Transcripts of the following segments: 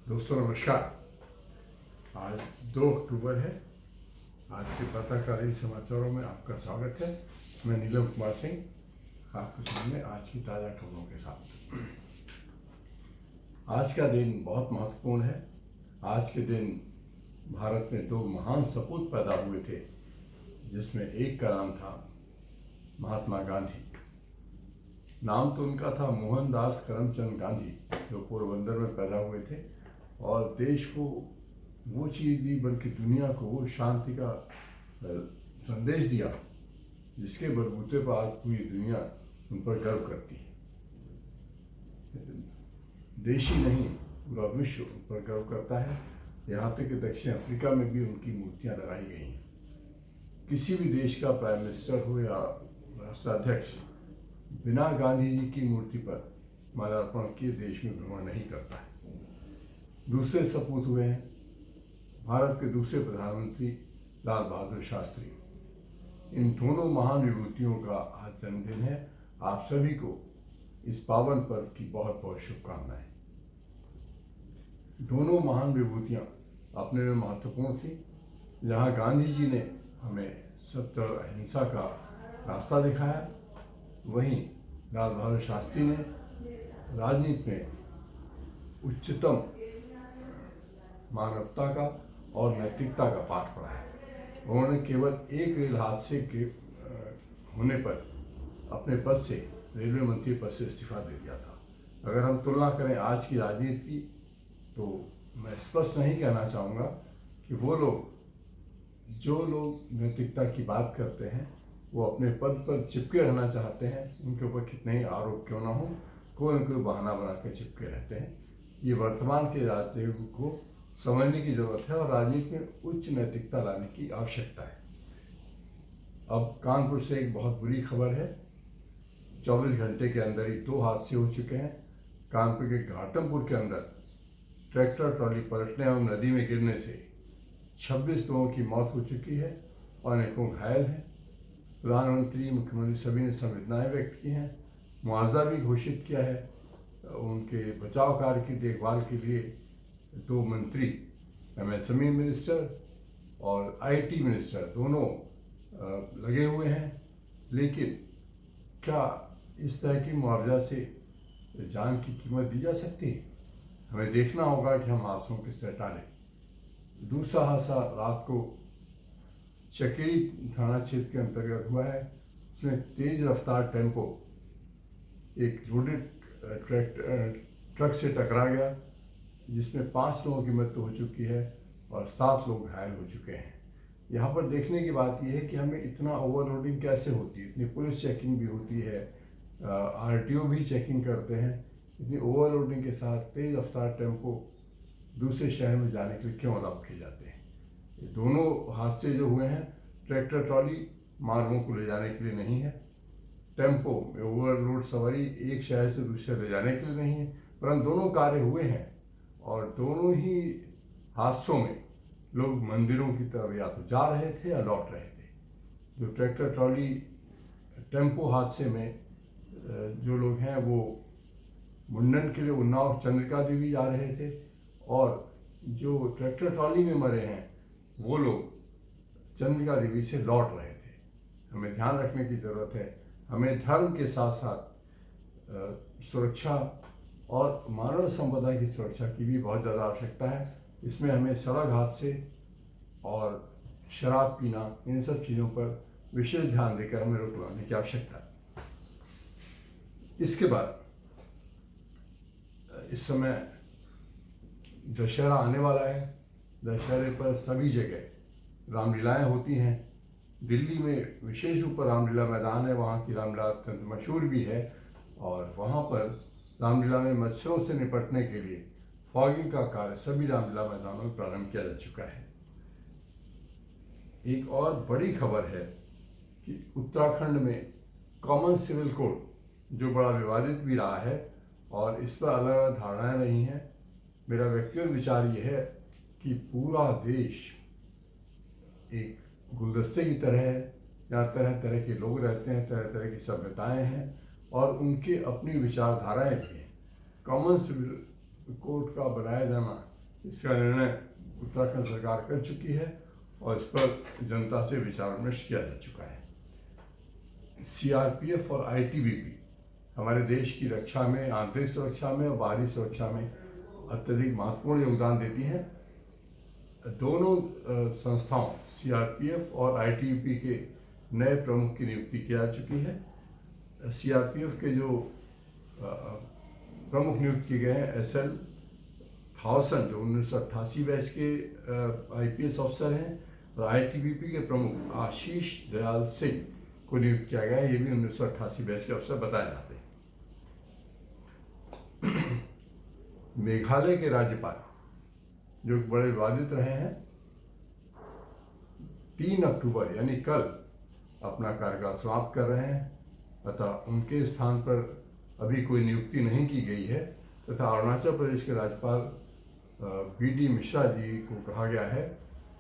दोस्तों नमस्कार। आज 2 अक्टूबर है। आज के प्रातःकालीन समाचारों में आपका स्वागत है। मैं नीलम कुमार सिंह आपके सामने आज की ताज़ा खबरों के साथ। आज का दिन बहुत महत्वपूर्ण है। आज के दिन भारत में 2 महान सपूत पैदा हुए थे, जिसमें एक का नाम था महात्मा गांधी। नाम तो उनका था मोहनदास करमचंद गांधी, जो पोरबंदर में पैदा हुए थे और देश को वो चीज़ दी, बल्कि दुनिया को वो शांति का संदेश दिया, जिसके बलबूते पर आज पूरी दुनिया उन पर गर्व करती है। देश ही नहीं, पूरा विश्व उन पर गर्व करता है। यहाँ तक कि दक्षिण अफ्रीका में भी उनकी मूर्तियाँ लगाई गई हैं। किसी भी देश का प्राइम मिनिस्टर हो या राष्ट्राध्यक्ष बिना गांधी जी की मूर्ति पर माल्यार्पण किए देश में भ्रमण नहीं करता है। दूसरे सपूत हुए हैं भारत के दूसरे प्रधानमंत्री लाल बहादुर शास्त्री। इन दोनों महान विभूतियों का आज जन्मदिन है। आप सभी को इस पावन पर्व की बहुत बहुत शुभकामनाएं। दोनों महान विभूतियां अपने में महत्वपूर्ण थी। जहां गांधी जी ने हमें सत्य और अहिंसा का रास्ता दिखाया, वहीं लाल बहादुर शास्त्री ने राजनीति में उच्चतम मानवता का और नैतिकता का पाठ पढ़ाया। उन्होंने केवल एक रेल हादसे के होने पर अपने पद से, रेलवे मंत्री पद से इस्तीफा दे दिया था। अगर हम तुलना करें आज की राजनीति की, तो मैं स्पष्ट नहीं कहना चाहूँगा कि वो लोग जो लोग नैतिकता की बात करते हैं वो अपने पद पर चिपके रहना चाहते हैं, उनके ऊपर कितने ही आरोप क्यों ना हो, कोई न कोई बहाना बना के चिपके रहते हैं। ये वर्तमान के राजनीतिकों को समझने की जरूरत है और राजनीति में उच्च नैतिकता लाने की आवश्यकता है। अब कानपुर से एक बहुत बुरी खबर है। 24 घंटे के अंदर ही 2 हादसे हो चुके हैं। कानपुर के घाटमपुर के अंदर ट्रैक्टर ट्रॉली पलटने और नदी में गिरने से 26 लोगों की मौत हो चुकी है और अनेकों घायल हैं। प्रधानमंत्री, मुख्यमंत्री सभी ने संवेदनाएं व्यक्त की हैं। मुआवजा भी घोषित किया है। उनके बचाव कार्य की देखभाल के लिए 2 मंत्री, एमएसएमई मिनिस्टर और आईटी मिनिस्टर, दोनों लगे हुए हैं। लेकिन क्या इस तरह की मुआवजा से जान की कीमत दी जा सकती है? हमें देखना होगा कि हम हादसों किस तरह टालें। दूसरा हादसा रात को चकेरी थाना क्षेत्र के अंतर्गत हुआ है। इसमें तेज रफ्तार टेम्पो एक लोडेड ट्रक से टकरा गया, जिसमें 5 लोगों की मृत्यु हो चुकी है और 7 लोग घायल हो चुके हैं। यहाँ पर देखने की बात यह है कि हमें इतना ओवरलोडिंग कैसे होती है। इतनी पुलिस चेकिंग भी होती है, आरटीओ भी चेकिंग करते हैं। इतनी ओवरलोडिंग के साथ तेज रफ्तार टेम्पो दूसरे शहर में जाने के लिए क्यों अलाउ किए जाते हैं? ये दोनों हादसे जो हुए हैं, ट्रैक्टर ट्रॉली मार्गों को ले जाने के लिए नहीं है, टेम्पो में ओवरलोड सवारी एक शहर से दूसरे ले जाने के लिए नहीं है, परंतु दोनों कार्य हुए हैं और दोनों ही हादसों में लोग मंदिरों की तरफ या तो जा रहे थे या लौट रहे थे। जो ट्रैक्टर ट्रॉली टेम्पो हादसे में जो लोग हैं वो मुंडन के लिए उन्नाव चंद्रिका देवी जा रहे थे और जो ट्रैक्टर ट्रॉली में मरे हैं वो लोग चंद्रिका देवी से लौट रहे थे। हमें ध्यान रखने की ज़रूरत है। हमें धर्म के साथ साथ सुरक्षा और मानव संपदा की सुरक्षा की भी बहुत ज़्यादा आवश्यकता है। इसमें हमें सड़क हादसे और शराब पीना, इन सब चीज़ों पर विशेष ध्यान देकर हमें रोक लगाने की आवश्यकता है। इसके बाद इस समय दशहरा आने वाला है। दशहरे पर सभी जगह रामलीलाएँ होती हैं। दिल्ली में विशेष रूप पर रामलीला मैदान है, वहाँ की रामलीला अत्यंत मशहूर भी है और वहाँ पर रामलीला में मच्छरों से निपटने के लिए फॉगिंग का कार्य सभी रामलीला मैदानों में प्रारंभ किया जा चुका है। एक और बड़ी खबर है कि उत्तराखंड में कॉमन सिविल कोड, जो बड़ा विवादित भी रहा है और इस पर अलग अलग धारणाएं रही हैं, मेरा व्यक्तिगत विचार ये है कि पूरा देश एक गुलदस्ते की तरह है। यहाँ तरह तरह के लोग रहते हैं, तरह तरह की सभ्यताएं हैं और उनकी अपनी विचारधाराएं भी हैं। कॉमन सिविल कोड का बनाया जाना इसका निर्णय उत्तराखंड सरकार कर चुकी है और इस पर जनता से विचार विमर्श किया जा चुका है। सीआरपीएफ और आईटीबीपी हमारे देश की रक्षा में, आंतरिक सुरक्षा में और बाहरी सुरक्षा में अत्यधिक महत्वपूर्ण योगदान देती हैं। दोनों संस्थाओं सीआरपीएफ और आईटीबीपी के नए प्रमुख की नियुक्ति की जा चुकी है। सीआरपीएफ के जो प्रमुख नियुक्त किए गए हैं SL थाउसन, जो 1988 बैच के IPS ऑफिसर हैं, और आईटीबीपी के प्रमुख आशीष दयाल सिंह को नियुक्त किया गया है। ये भी 1988 बैच के अफसर बताए जाते हैं। मेघालय के राज्यपाल, जो बड़े विवादित रहे हैं, 3 अक्टूबर यानी कल अपना कार्यकाल समाप्त कर रहे हैं। अतः उनके स्थान पर अभी कोई नियुक्ति नहीं की गई है तथा अरुणाचल प्रदेश के राज्यपाल BD मिश्रा जी को कहा गया है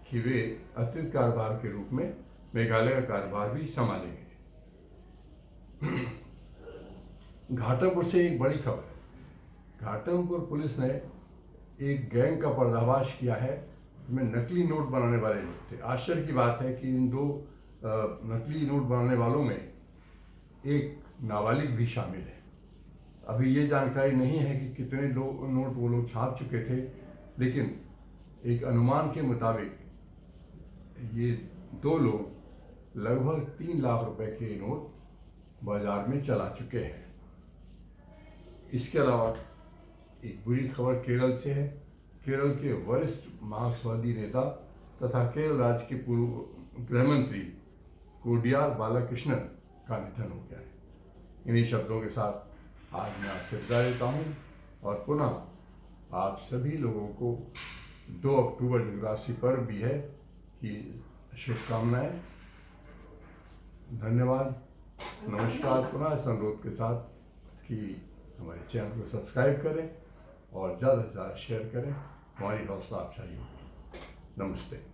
कि वे अतिरिक्त कार्यभार के रूप में मेघालय का कार्यभार भी संभालेंगे। घाटमपुर से एक बड़ी खबर है। घाटमपुर पुलिस ने एक गैंग का पर्दाफाश किया है जिसमें नकली नोट बनाने वाले लोग थे। आश्चर्य की बात है कि इन 2 नकली नोट बनाने वालों में एक नाबालिग भी शामिल है। अभी ये जानकारी नहीं है कि कितने नोट वो लोग छाप चुके थे, लेकिन एक अनुमान के मुताबिक ये 2 लोग लगभग 3 लाख रुपए के नोट बाजार में चला चुके हैं। इसके अलावा एक बुरी खबर केरल से है। केरल के वरिष्ठ मार्क्सवादी नेता तथा केरल राज्य के पूर्व गृह मंत्री कोडियार बालाकृष्णन का निधन हो गया है। इन्हीं शब्दों के साथ आज मैं आपसे विदा लेता हूँ और पुनः आप सभी लोगों को 2 अक्टूबर जो राशि पर्व भी है की शुभकामनाएं। धन्यवाद, नमस्कार। पुनः इस अनुरोध के साथ कि हमारे चैनल को सब्सक्राइब करें और ज़्यादा से ज़्यादा शेयर करें, हमारी हौसला अफजाई होगी। नमस्ते।